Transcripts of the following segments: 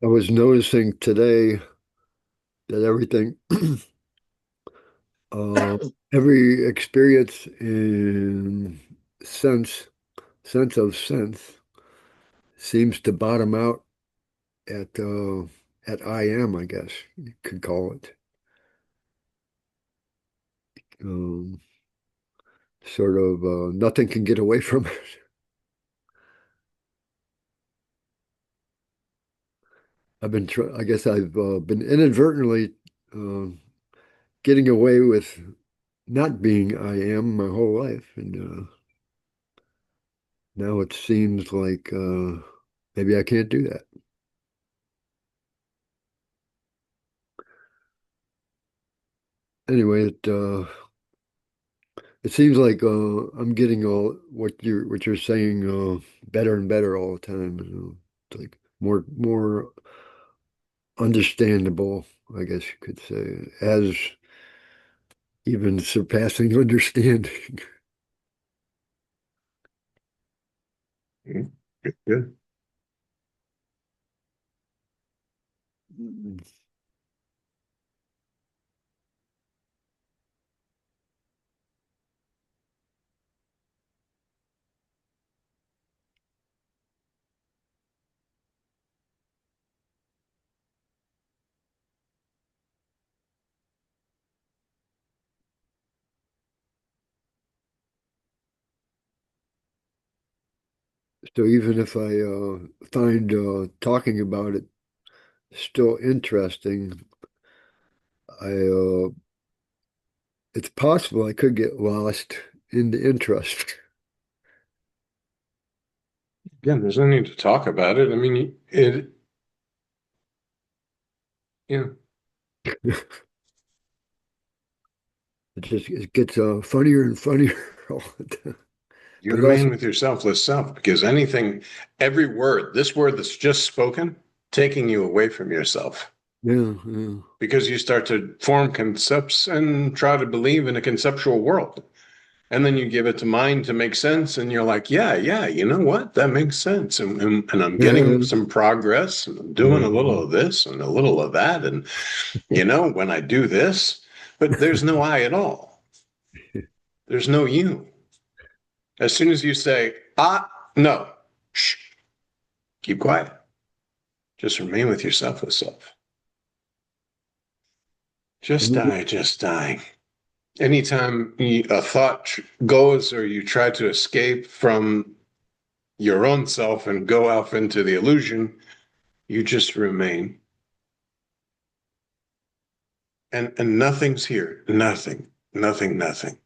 I was noticing today that everything, uh, every experience in sense, sense of sense, seems to bottom out at I am, I guess you could call it. Um, Sort of nothing can get away from it. I guess I've been inadvertently uh, getting away with not being I am my whole life, and now it seems like maybe I can't do that. Anyway, it seems like I'm getting all what you're saying better and better all the time. It's like more understandable, I guess you could say, as even surpassing understanding. Mhm. Good. So even if I find talking about it still interesting, I it's possible I could get lost in the interest. Again, there's no need to talk about it. I mean, you It gets funnier and funnier all the time. you But remain also, with your selfless self because every word, this word that's just spoken, taking you away from yourself yeah, yeah, because you start to form concepts and try to believe in a conceptual world. And then you give it to mind to make sense, and you're like, yeah, you know what? That makes sense. And I'm getting yeah, some progress, and I'm doing a little yeah. of this and a little of that. And, when I do this, but there's no I at all. There's no you. As soon as you say, no, shh, keep quiet. Just remain with your selfless self. Just die, just die. Anytime a thought goes or you try to escape from your own self and go off into the illusion, you just remain. And nothing's here. Nothing, nothing, nothing.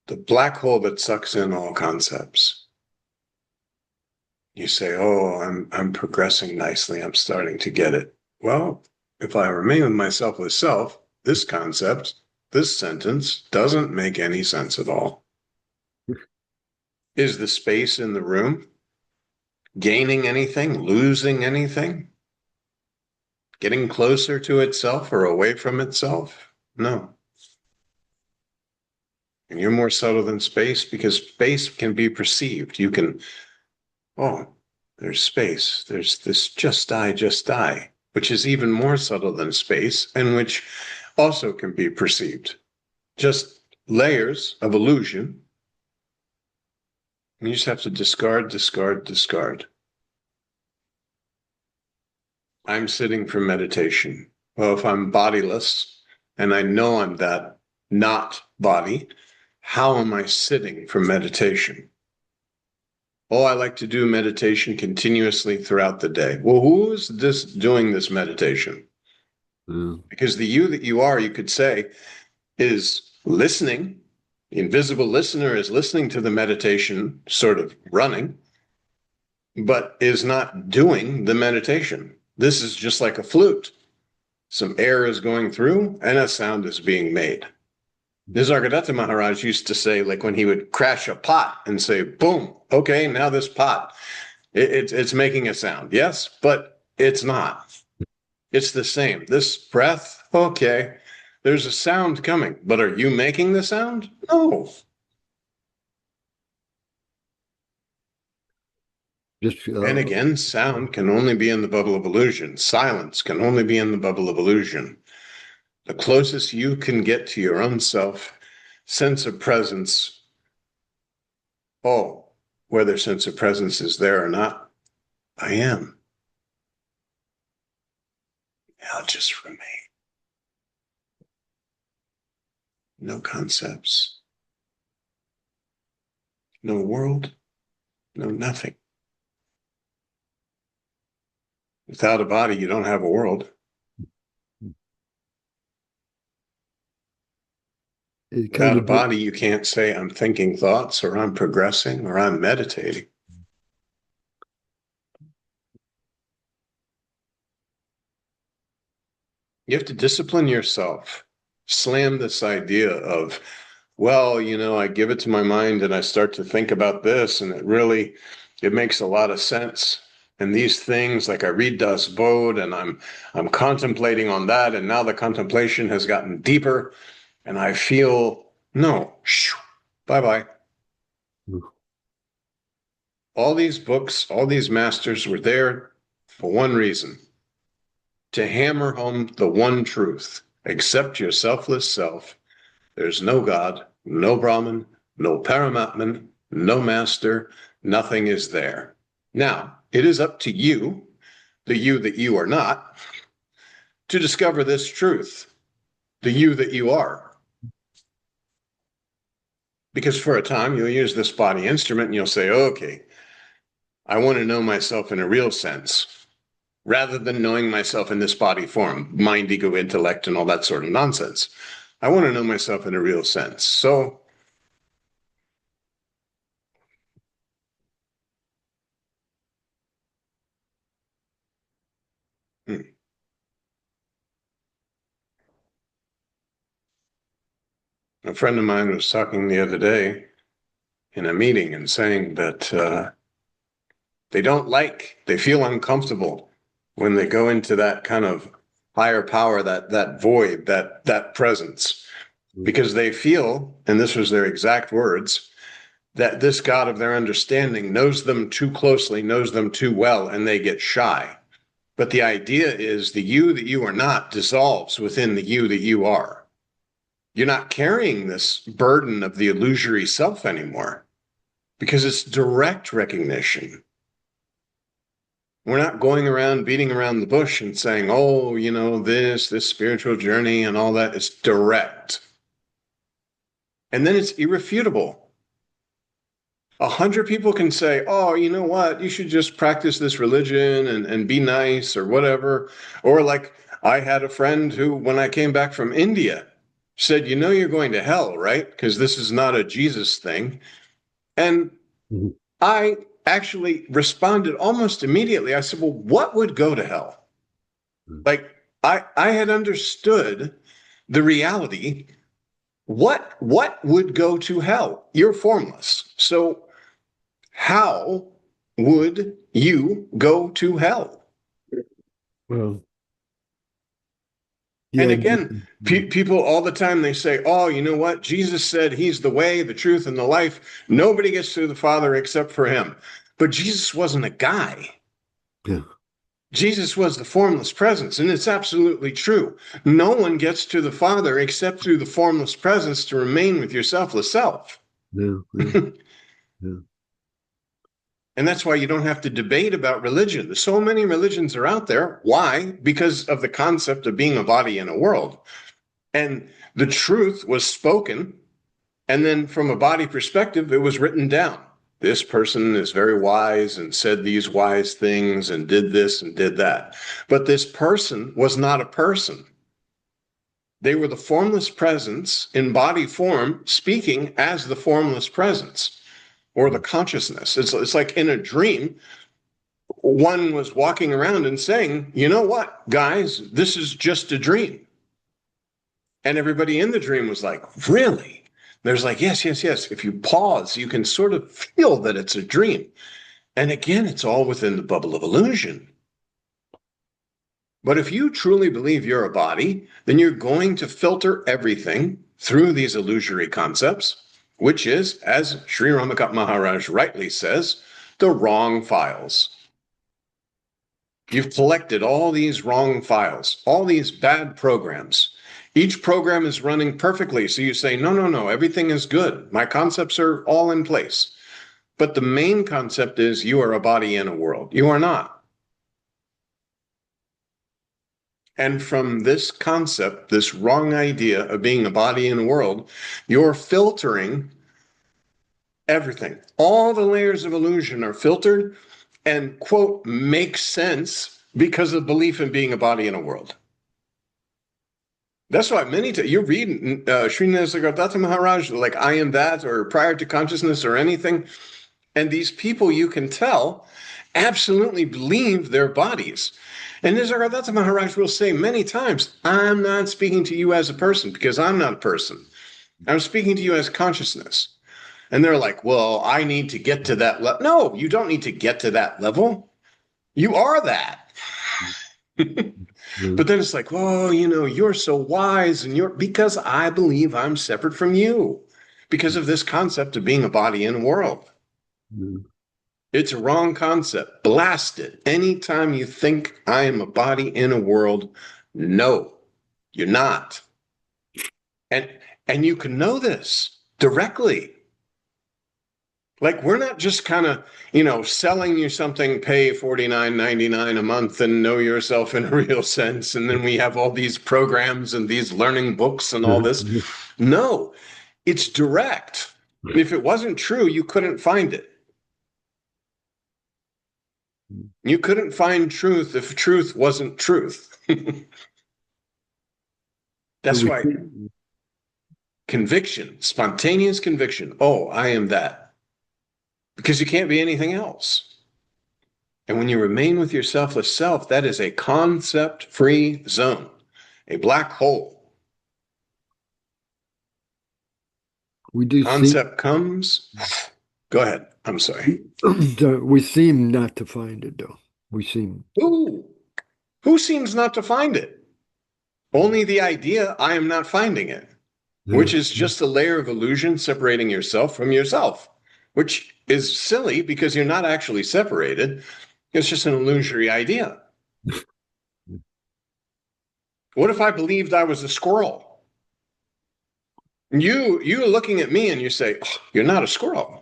The black hole that sucks in all concepts. You say, oh, I'm progressing nicely. I'm starting to get it. Well, if I remain with my selfless self, this concept, this sentence doesn't make any sense at all. Is the space in the room gaining anything, losing anything, getting closer to itself or away from itself? No. And you're more subtle than space because space can be perceived. You can, oh, there's space. There's this just die, which is even more subtle than space and which also can be perceived. Just layers of illusion. And you just have to discard, discard, discard. I'm sitting for meditation. Well, if I'm bodiless and I know I'm that not body, how am I sitting for meditation? Oh, I like to do meditation continuously throughout the day. Well, who is this doing this meditation? Yeah. Because the you that you are, you could say, is listening. The invisible listener is listening to the meditation, sort of running, but is not doing the meditation. This is just like a flute. Some air is going through and a sound is being made. Nisargadatta Maharaj used to say, like when he would crash a pot and say, boom, okay, now this pot, it's making a sound. Yes, but it's not. It's the same. This breath, okay, there's a sound coming, but are you making the sound? No. Just And again, sound can only be in the bubble of illusion. Silence can only be in the bubble of illusion. The closest you can get to your own self, sense of presence, oh, whether sense of presence is there or not, I am. I'll just remain. No concepts, no world, no nothing. Without a body, you don't have a world. it kind Without a of body, you can't say I'm thinking thoughts or I'm progressing or I'm meditating. You have to discipline yourself. Slam this idea of, well, I give it to my mind and I start to think about this, and it makes a lot of sense. And these things, like I read Das Bod and I'm contemplating on that, and now the contemplation has gotten deeper, and I feel no, bye-bye. All these books, all these masters were there for one reason: to hammer home the one truth. Accept your selfless self. There's no God, no Brahman, no Paramatman, no master, nothing is there. Now, it is up to you, the you that you are not, to discover this truth, the you that you are. Because for a time, you'll use this body instrument and you'll say, okay, I want to know myself in a real sense, rather than knowing myself in this body form, mind, ego, intellect, and all that sort of nonsense. I want to know myself in a real sense. So a friend of mine was talking the other day in a meeting and saying that they feel uncomfortable when they go into that kind of higher power, that void, that presence, because they feel, and this was their exact words, that this God of their understanding knows them too closely, knows them too well, and they get shy. But the idea is the you that you are not dissolves within the you that you are. You're not carrying this burden of the illusory self anymore because it's direct recognition. We're not going around beating around the bush and saying, oh, this spiritual journey and all that. It's direct. And then it's irrefutable. 100 people can say, oh, you know what? You should just practice this religion and be nice or whatever. Or like I had a friend who, when I came back from India, said, you're going to hell, right? Because this is not a Jesus thing. And I actually responded almost immediately. I said, well, what would go to hell? Like I had understood the reality. What would go to hell? You're formless. So how would you go to hell? well, And yeah, again, people all the time, they say, oh, you know what? Jesus said he's the way, the truth, and the life. Nobody gets to the Father except for him. But Jesus wasn't a guy. yeah, Jesus was the formless presence, and it's absolutely true. No one gets to the Father except through the formless presence to remain with your selfless self. yeah, yeah, yeah. And that's why you don't have to debate about religion. So many religions are out there. Why? Because of the concept of being a body in a world. And the truth was spoken. And then from a body perspective, it was written down. This person is very wise and said these wise things and did this and did that. But this person was not a person. They were the formless presence in body form, speaking as the formless presence or the consciousness. It's like in a dream, one was walking around and saying, you know what, guys, this is just a dream. And everybody in the dream was like, really? There's like, yes, yes, yes. If you pause, you can sort of feel that it's a dream. And again, it's all within the bubble of illusion. But if you truly believe you're a body, then you're going to filter everything through these illusory concepts, which is, as Sri Ramakant Maharaj rightly says, the wrong files. You've collected all these wrong files, all these bad programs. Each program is running perfectly. So you say, no, no, no, everything is good. My concepts are all in place. But the main concept is you are a body in a world. You are not. And from this concept, this wrong idea of being a body in a world, you're filtering everything. All the layers of illusion are filtered and, quote, make sense because of belief in being a body in a world. That's why many times you read Sri Ramakant Maharaj, like I am that, or prior to consciousness or anything, and these people you can tell absolutely believe their bodies. And Nisargadatta Maharaj will say many times, I'm not speaking to you as a person because I'm not a person. I'm speaking to you as consciousness. And they're like, well, I need to get to that level. No, you don't need to get to that level. You are that. But then it's like, oh, you know, you're so wise and because I believe I'm separate from you because of this concept of being a body in a world. It's a wrong concept. Blast it. Anytime you think I am a body in a world, no, you're not. And you can know this directly. Like we're not just kind of, you know, selling you something, pay $49.99 a month and know yourself in a real sense. And then we have all these programs and these learning books and all this. No, it's direct. If it wasn't true, you couldn't find it. You couldn't find truth if truth wasn't truth. That's why conviction, spontaneous conviction. Oh, I am that. Because you can't be anything else. And when you remain with your selfless self, that is a concept-free zone, a black hole. We do Concept comes. Go ahead. I'm sorry. We seem not to find it, though. We seem. Who seems not to find it? Only the idea I am not finding it, which is just a layer of illusion separating yourself from yourself, which is silly because you're not actually separated. It's just an illusory idea. What if I believed I was a squirrel? You're looking at me and you say, oh, you're not a squirrel.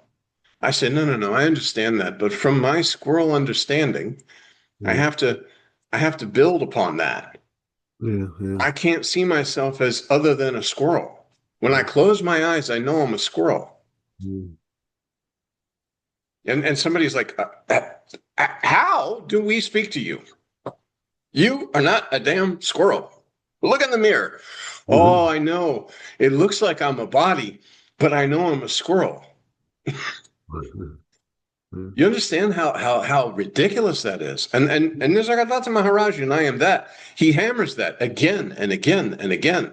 I say, no, no, no, I understand that. But from my squirrel understanding, I have to build upon that. I can't see myself as other than a squirrel. When I close my eyes, I know I'm a squirrel. And somebody's like, how do we speak to you? You are not a damn squirrel. Look in the mirror. Oh, I know. It looks like I'm a body, but I know I'm a squirrel. You understand how ridiculous that is? And Nisargadatta Maharaj, and I am that. He hammers that again and again and again.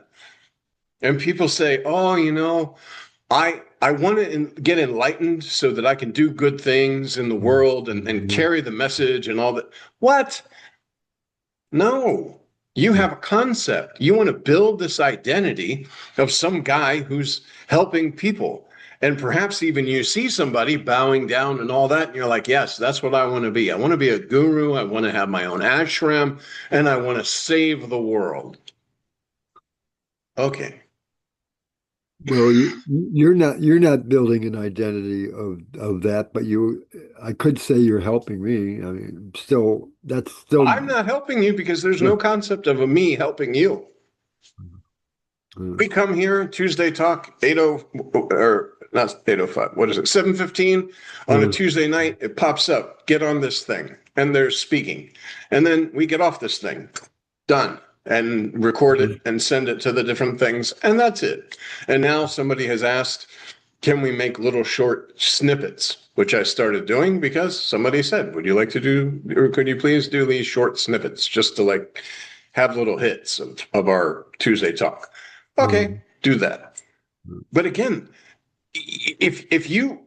And people say, oh, you know, I want to get enlightened so that I can do good things in the world and carry the message and all that. What? No. You have a concept. You want to build this identity of some guy who's helping people. And perhaps even you see somebody bowing down and all that, and you're like, yes, that's what I want to be. I want to be a guru. I want to have my own ashram, and I want to save the world. Okay. Well, you're not building an identity of that, but I could say you're helping me. I mean, that's still. I'm not helping you because there's no concept of a me helping you. We come here Tuesday talk 80 or not 8:05. What is it? 7:15 on a Tuesday night. It pops up. Get on this thing, and they're speaking, and then we get off this thing. Done. and record it and send it to the different things, and that's it. And now somebody has asked, can we make little short snippets, which I started doing because somebody said, would you like to do, or could you please do these short snippets just to like have little hits of our Tuesday talk? Okay, do that. But again, if you,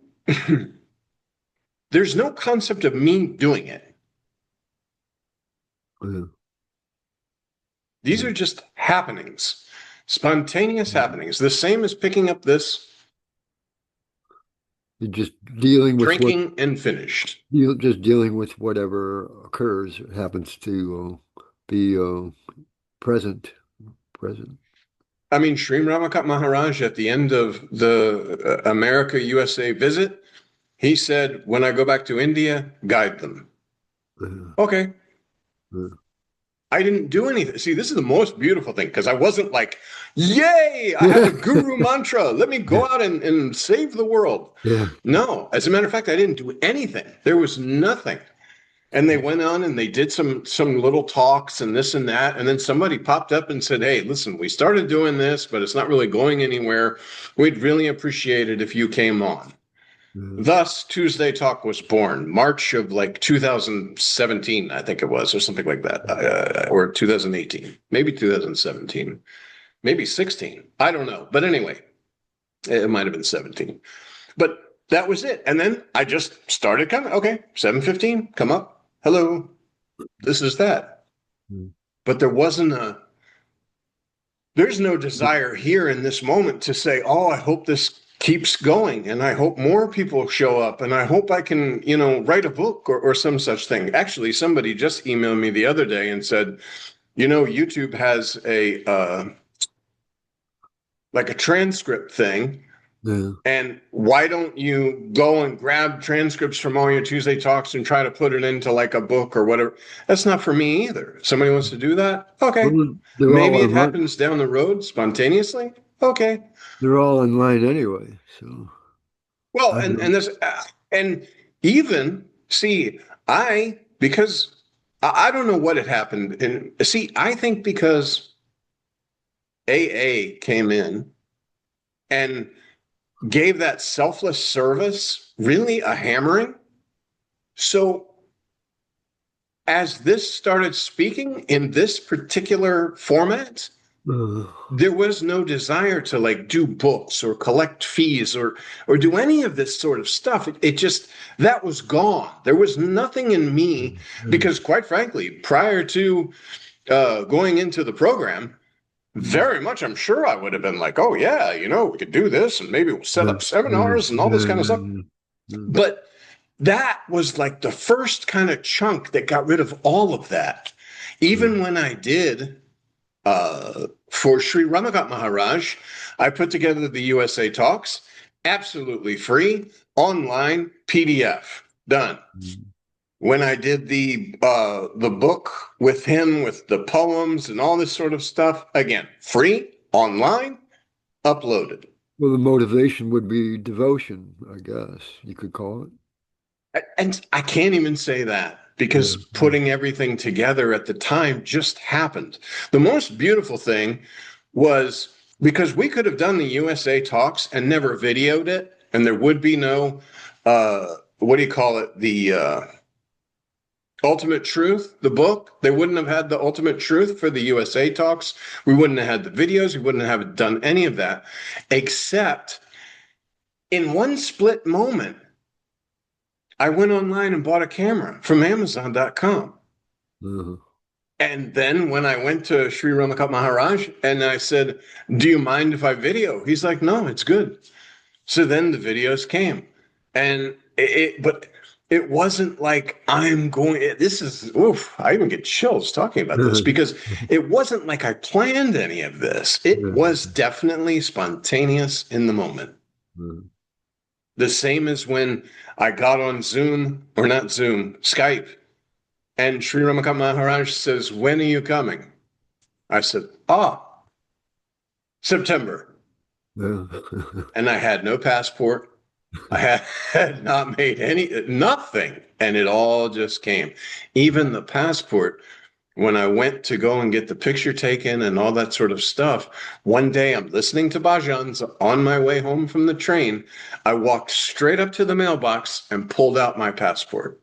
there's no concept of me doing it. These are just happenings, spontaneous happenings. The same as picking up this, You're just dealing with drinking, and finished. just dealing with whatever occurs, happens to be present. I mean, Sri Ramakant Maharaj, at the end of the America USA visit, he said, when I go back to India, guide them. Okay. I didn't do anything. See, this is the most beautiful thing, because I wasn't like, yay, I have a guru mantra. Let me go out and save the world. Yeah. No, as a matter of fact, I didn't do anything. There was nothing. And they went on and they did some little talks and this and that. And then somebody popped up and said, hey, listen, we started doing this, but it's not really going anywhere. We'd really appreciate it if you came on. Thus, Tuesday Talk was born, March of like 2017, I think it was, or something like that, or 2018, maybe 2017, maybe 16. I don't know. But anyway, it might have been 17. But that was it. And then I just started coming. Okay, 7:15, come up. Hello, this is that. But there's no desire here in this moment to say, oh, I hope this keeps going and I hope more people show up and I hope I can, write a book or some such thing. Actually, somebody just emailed me the other day and said, YouTube has like a transcript thing. Yeah. And why don't you go and grab transcripts from all your Tuesday talks and try to put it into like a book or whatever? That's not for me either. Somebody wants to do that? Okay. Well, maybe it happens down the road spontaneously. Okay. They're all online anyway. So, well, and even see, because I don't know what had happened. And see, I think because AA came in and gave that selfless service really a hammering. So as this started speaking in this particular format, there was no desire to like do books or collect fees or do any of this sort of stuff. It just, that was gone. There was nothing in me because quite frankly, prior to going into the program, very much, I'm sure I would have been like, oh, yeah, we could do this and maybe we'll set up seminars and all this kind of stuff. But that was like the first kind of chunk that got rid of all of that. Even when I did for Sri Ramakant Maharaj, I put together the USA Talks, absolutely free, online, PDF, done. When I did the book with him, with the poems and all this sort of stuff, again, free, online, uploaded. Well, the motivation would be devotion, I guess you could call it. And I can't even say that because putting everything together at the time just happened. The most beautiful thing was because we could have done the USA Talks and never videoed it, and there would be no, the Ultimate Truth, the book. They wouldn't have had the Ultimate Truth for the USA Talks. We wouldn't have had the videos. We wouldn't have done any of that, except in one split moment, I went online and bought a camera from Amazon.com. And then when I went to Sri Ramakant Maharaj and I said, do you mind if I video? He's like, no, it's good. So then the videos came. And but it wasn't like I even get chills talking about this because it wasn't like I planned any of this. It was definitely spontaneous in the moment. The same as when I got on Skype, and Sri Ramakant Maharaj says, when are you coming? I said, September. And I had no passport. I had not made nothing. And it all just came. Even the passport when I went to go and get the picture taken and all that sort of stuff, one day I'm listening to bhajans on my way home from the train. I walked straight up to the mailbox and pulled out my passport.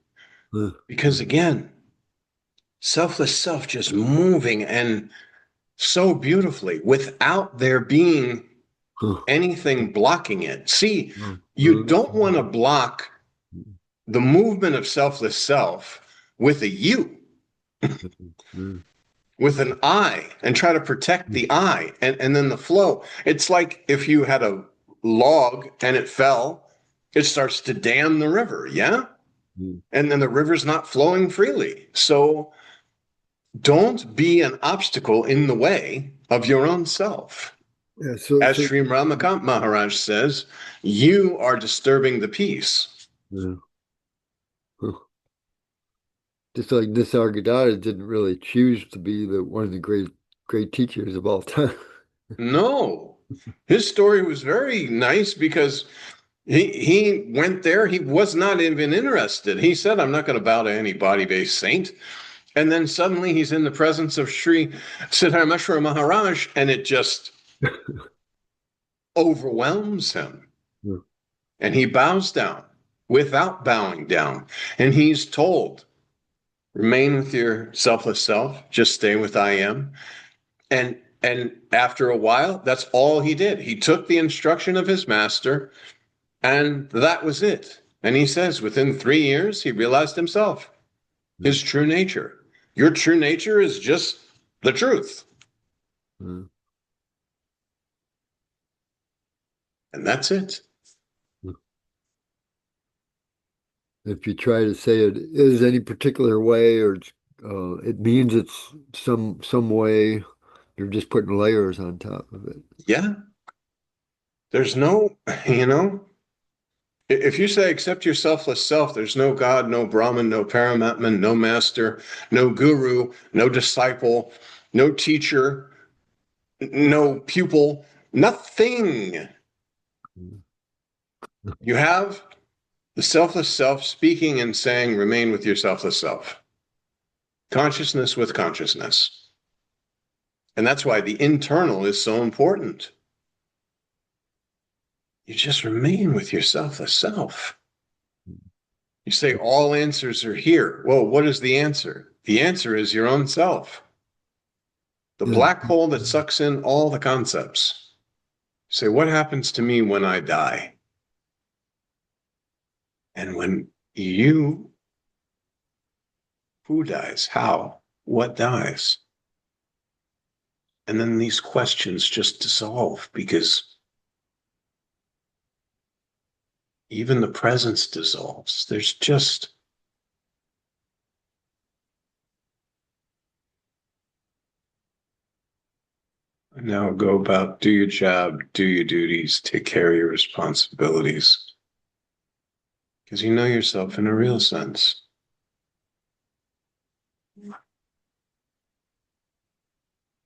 uh, Because again, selfless self just moving and so beautifully without there being uh, anything blocking it. See, uh, you don't want to block the movement of selfless self with a you, with an I, and try to protect the I and then the flow. It's like if you had a log and it fell, it starts to dam the river, yeah? And then the river's not flowing freely. So don't be an obstacle in the way of your own self. yeah, so, As so Sri Ramakant Maharaj says, you are disturbing the peace. yeah. Huh. Just like Nisargadatta didn't really choose to be the one of the great teachers of all time. No, his story was very nice because he went there. He was not even interested. He said, I'm not going to bow to any body-based saint. And then suddenly he's in the presence of Sri Ramakant Maharaj, and it just overwhelms him. Yeah. And he bows down without bowing down. And he's told, remain with your selfless self, just stay with I am. And after a while, that's all he did. He took the instruction of his master, and that was it. And he says within 3 years, he realized himself, his true nature. Your true nature is just the truth. Yeah. And that's it. If you try to say it is any particular way, or it means it's some way, you're just putting layers on top of it. Yeah. There's no, you know, if you say accept your selfless self, there's no God, no Brahman, no Paramatman, no master, no guru, no disciple, no teacher, no pupil, nothing. You have the selfless self speaking and saying, remain with your selfless self. Consciousness with consciousness. And that's why the internal is so important. You just remain with your selfless self. You say all answers are here. Well, what is the answer? The answer is your own self. The Yeah. black hole that sucks in all the concepts. You say, what happens to me when I die? And when you, who dies? How? What dies? And then these questions just dissolve because even the presence dissolves. There's just now go about, do your job, do your duties, take care of your responsibilities. Because you know yourself in a real sense.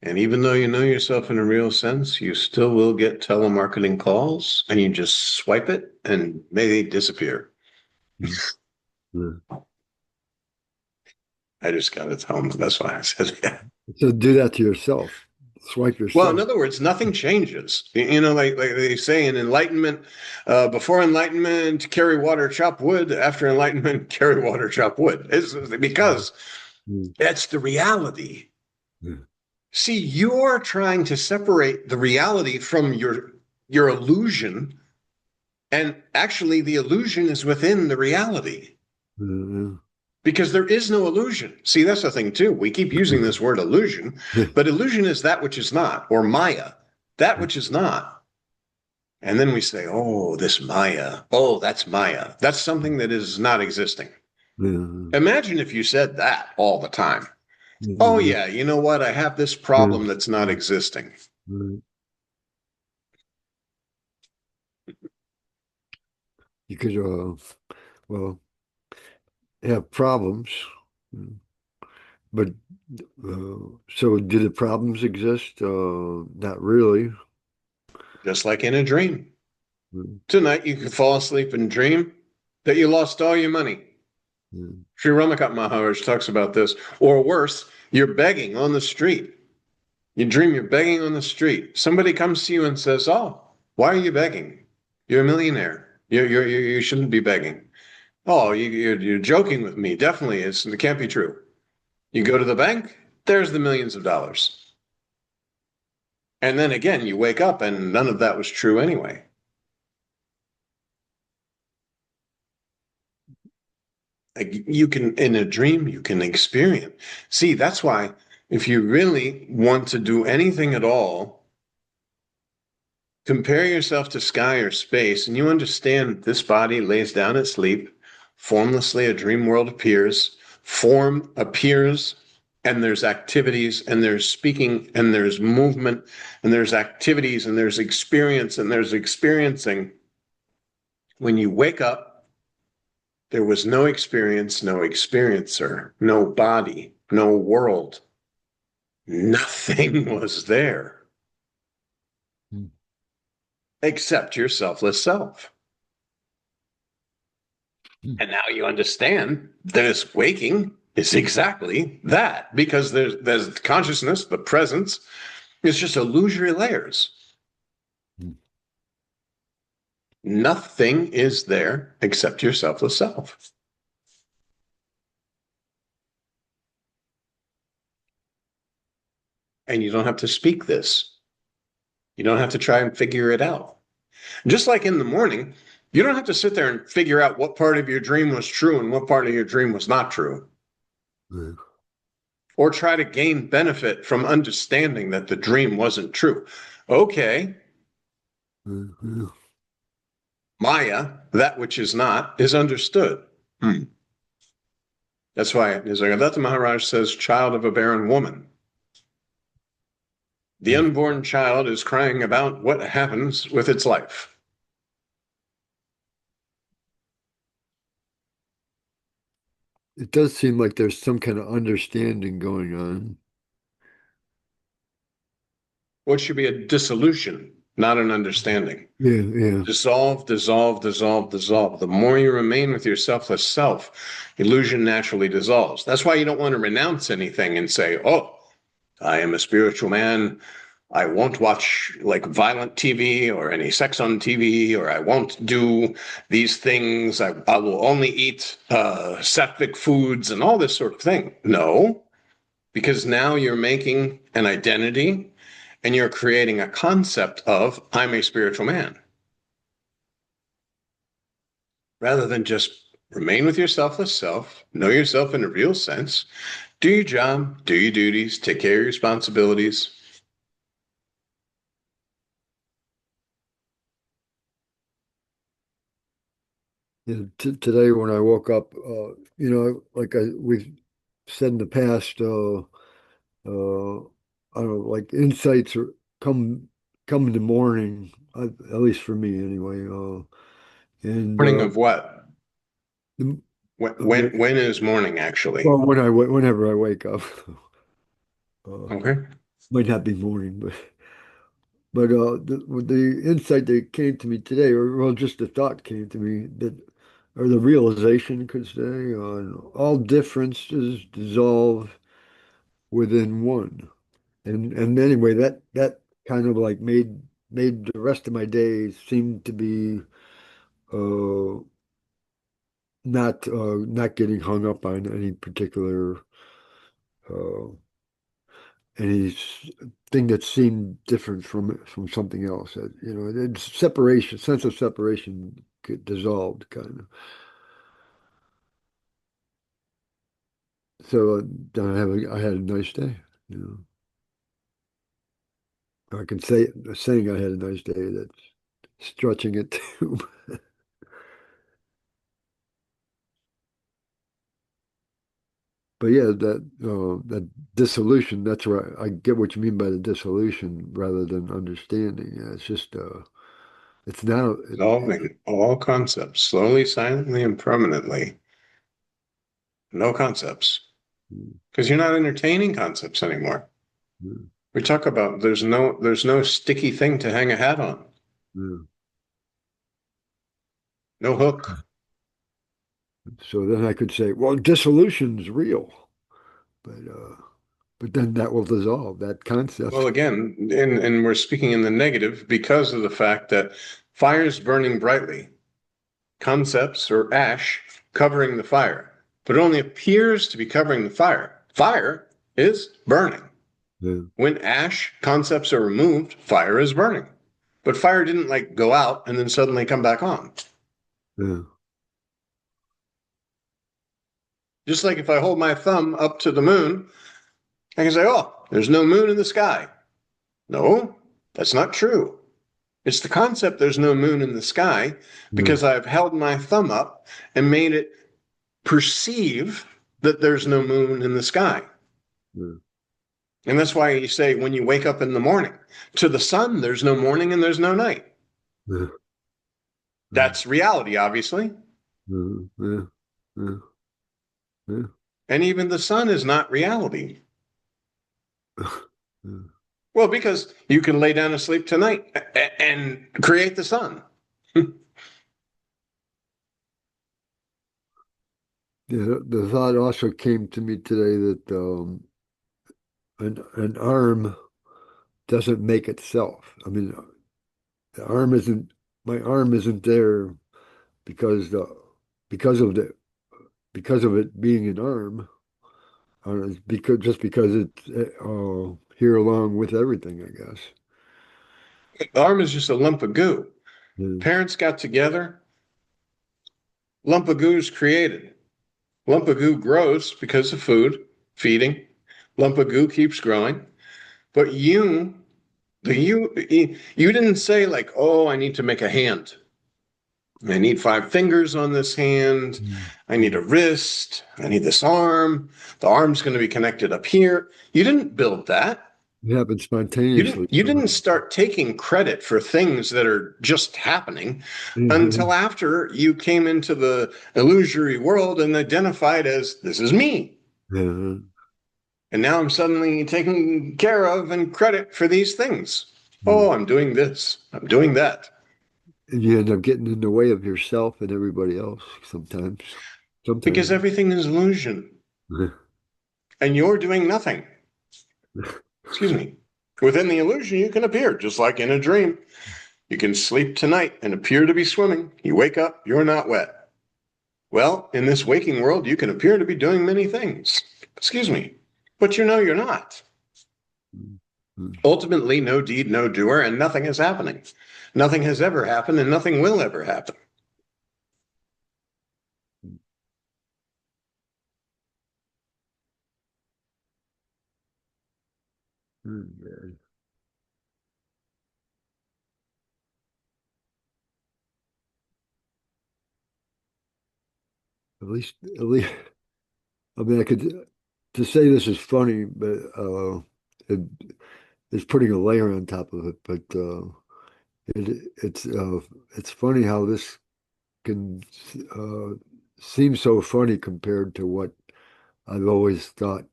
And even though you know yourself in a real sense, you still will get telemarketing calls and you just swipe it and they disappear. Yeah. I just got to tell them. That's why I said, yeah. So do that to yourself. Swipe Well, in yourself. other words, nothing changes. You know, like they say in enlightenment, before enlightenment, carry water, chop wood. After enlightenment, carry water, chop wood. It's because Mm. that's the reality. Yeah. See, you're trying to separate the reality from your illusion, and actually the illusion is within the reality Yeah. because there is no illusion. See, that's the thing too. We keep using this word illusion, but illusion is that which is not, or Maya, that which is not. And then we say, oh, this Maya, oh, that's Maya. That's something that is not existing. Yeah. Imagine if you said that all the time. Oh, Yeah. yeah, you know what? I have this problem that's not existing. Yeah. You could, well, have problems, but so do the problems exist? Not really. Just like in a dream. Mm. Tonight, you could fall asleep and dream that you lost all your money. Mm. Sri Ramakant Maharaj talks about this. Or worse, You're begging on the street. You dream you're begging on the street. Somebody comes to you and says, "Oh, why are you begging? You're a millionaire. You shouldn't be begging." "Oh, you're joking with me. Definitely, it can't be true." You go to the bank, there's the millions of dollars. And then again, you wake up and none of that was true anyway. Like you can, in a dream, you can experience. See, that's why if you really want to do anything at all, compare yourself to sky or space, and you understand this body lays down at sleep. Formlessly, a dream world appears. Form appears, and there's activities, and there's speaking, and there's movement, and there's activities, and there's experience, and there's experiencing. When you wake up, there was no experience, no experiencer, no body, no world. Nothing was there mm, except your selfless self. mm. And now you understand this waking is exactly that because there's consciousness, the presence, it's just illusory layers. Mm. Nothing is there except your selfless self. And you don't have to speak this. You don't have to try and figure it out. Just like in the morning, you don't have to sit there and figure out what part of your dream was true and what part of your dream was not true, Yeah. or try to gain benefit from understanding that the dream wasn't true. Okay, Yeah. Maya, that which is not, is understood. That's why Nisargadatta Maharaj says, child of a barren woman. The Mm. unborn child is crying about what happens with its life. It does seem like there's some kind of understanding going on. What should be a dissolution, not an understanding. Yeah, yeah. Dissolve, dissolve, dissolve, dissolve. The more you remain with your selfless self, illusion naturally dissolves. That's why you don't want to renounce anything and say, oh, I am a spiritual man. I won't watch like violent TV or any sex on TV, or I won't do these things. I will only eat sattvic foods and all this sort of thing. No, because now you're making an identity and you're creating a concept of I'm a spiritual man rather than just remain with your selfless self, know yourself in a real sense, do your job, do your duties, take care of your responsibilities. Yeah, t today when I woke up, like we've said in the past, I don't know, like insights come in the morning, at least for me anyway. And Morning of what? the- When well, when is morning actually? well, whenever I wake up, uh, Okay. might not be morning, but the insight that came to me today, or well, just the thought came to me that, or the realization, could say, on all differences dissolve within one. And anyway, that kind of like made the rest of my days seem to be uh not getting hung up on any particular uh any thing that seemed different from something else. It's separation, sense of separation get dissolved kind of. So then I had a nice day. I can say saying I had a nice day, that's stretching it too. But yeah, that dissolution, that's where I get what you mean by the dissolution rather than understanding. Yeah, it's just it's now Dissolving all concepts slowly, silently, and permanently. No concepts. Because you're not entertaining concepts anymore. yeah, We talk about there's no sticky thing to hang a hat on. yeah. No hook. So then I could say, well, dissolution's real, but but then that will dissolve that Well, concept. again, and we're speaking in the negative because of the fact that fire is burning brightly, concepts or ash covering the fire, but it only appears to be covering the fire. Fire is burning. Yeah, When ash concepts are removed, fire is burning. But fire didn't like go out and then suddenly come back on. yeah, Just like if I hold my thumb up to the moon, I can say, oh, there's no moon in the sky. No, that's not true. It's the concept there's no moon in the sky yeah, because I've held my thumb up and made it perceive that there's no moon in the sky. yeah, And that's why you say when you wake up in the morning, to the sun, there's no morning and there's no night. yeah, That's reality, obviously. yeah, yeah, yeah, yeah, And even the sun is not reality. yeah. Well, because you can lay down to sleep tonight and create the sun. Yeah, the thought also came to me today that an arm doesn't make itself. I mean, the arm isn't my arm isn't there because the because of the because of it being an arm. It's because just because it's here along with everything, I guess. The arm is just a lump of goo. Yeah. Parents got together, lump of goo is created. Lump of goo grows because of food, feeding. Lump of goo keeps growing. But you didn't say like, oh, I need to make a hand. I need 5 fingers on this hand. Mm. I need a wrist. I need this arm. The arm's going to be connected up here. You didn't build that. It happened You spontaneously. didn't you didn't start taking credit for things that are just happening Mhm. until after you came into the illusory world and identified as this is me. Yeah. And now I'm suddenly taken care of and credit for these things. Yeah. Oh, I'm doing this. I'm doing that. And you end up getting in the way of yourself and everybody else sometimes. Because Sometimes. everything is illusion. And you're doing nothing. Excuse me. Within the illusion, you can appear, just like in a dream. You can sleep tonight and appear to be swimming. You wake up, you're not wet. Well, in this waking world, you can appear to be doing many things. Excuse me. But you know you're not. Ultimately, no deed, no doer, and nothing is happening. Nothing has ever happened, and nothing will ever happen. Yeah. At least, I mean, I could to say this is funny, but it, it's putting a layer on top of it. But it's funny how this can uh, seem so funny compared to what I've always thought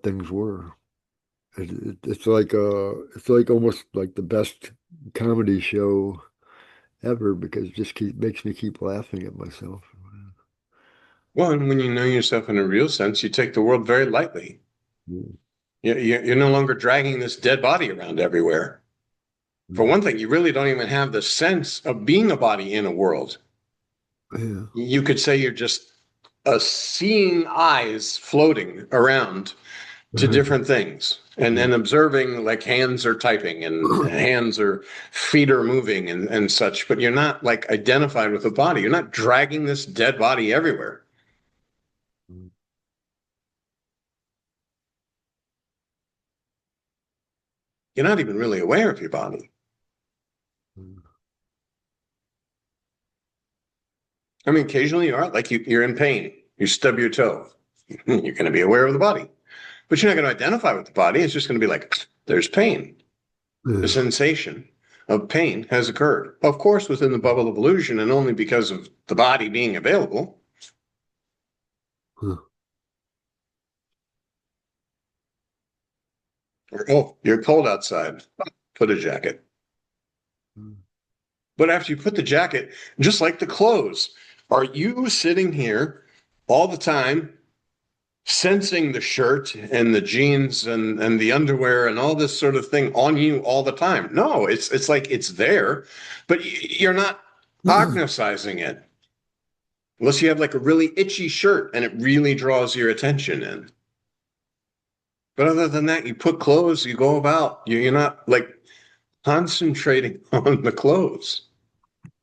things were. It's like almost like the best comedy show ever because it just makes me keep laughing at myself. Well, and when you know yourself in a real sense, you take the world very lightly. Yeah. You're no longer dragging this dead body around everywhere. For Mm. one thing, you really don't even have the sense of being a body in a world. Yeah. You could say you're just a seeing eyes floating around to different things and Yeah. then observing like hands are typing and hands or feet are moving and such, but you're not like identified with the body. You're not dragging this dead body everywhere. You're not even really aware of your body. I mean, occasionally you are like you're in pain. You stub your toe. You're going to be aware of the body, but you're not going to identify with the body. It's just going to be like, there's pain. The Yeah. sensation of pain has occurred. Of course, within the bubble of illusion and only because of the body being available. Huh. Or, oh, you're cold outside. Put a jacket. But after you put the jacket, just like the clothes, are you sitting here all the time sensing the shirt and the jeans and the underwear and all this sort of thing on you all the time. No, it's like it's there, but you're not cognizing it unless you have like a really itchy shirt and it really draws your attention in. But other than that, you put clothes, you go about, you're not like concentrating on the clothes.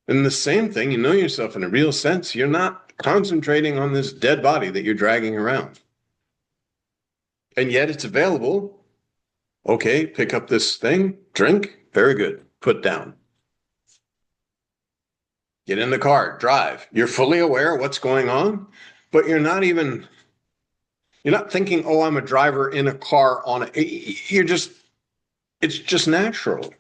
And the same thing, you know yourself in a real sense, you're not concentrating on this dead body that you're dragging around. And yet it's available. Okay, pick up this thing, drink, very good, put down. Get in the car, drive. You're fully aware of what's going on, but you're not thinking, oh, I'm a driver in a car on a, it's just natural.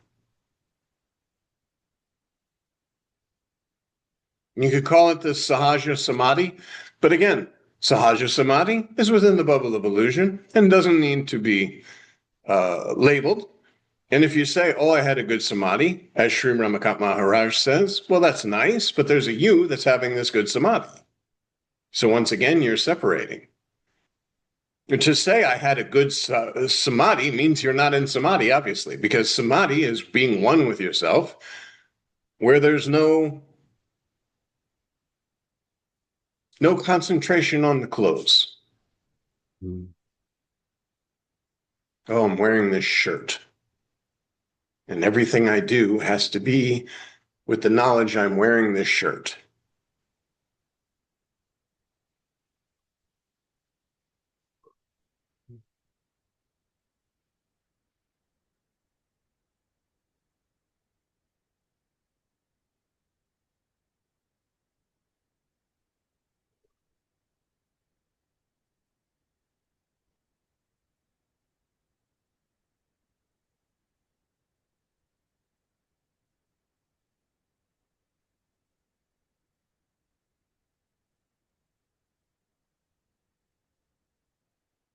You could call it the Sahaja Samadhi, but again, Sahaja Samadhi is within the bubble of illusion and doesn't need to be labeled. And if you say, oh, I had a good samadhi, as Sri Ramakant Maharaj says, well, that's nice, but there's a you that's having this good samadhi. So once again, you're separating. And to say I had a good samadhi means you're not in samadhi, obviously, because samadhi is being one with yourself, where there's no concentration on the clothes. Mm. Oh, I'm wearing this shirt. And everything I do has to be with the knowledge I'm wearing this shirt.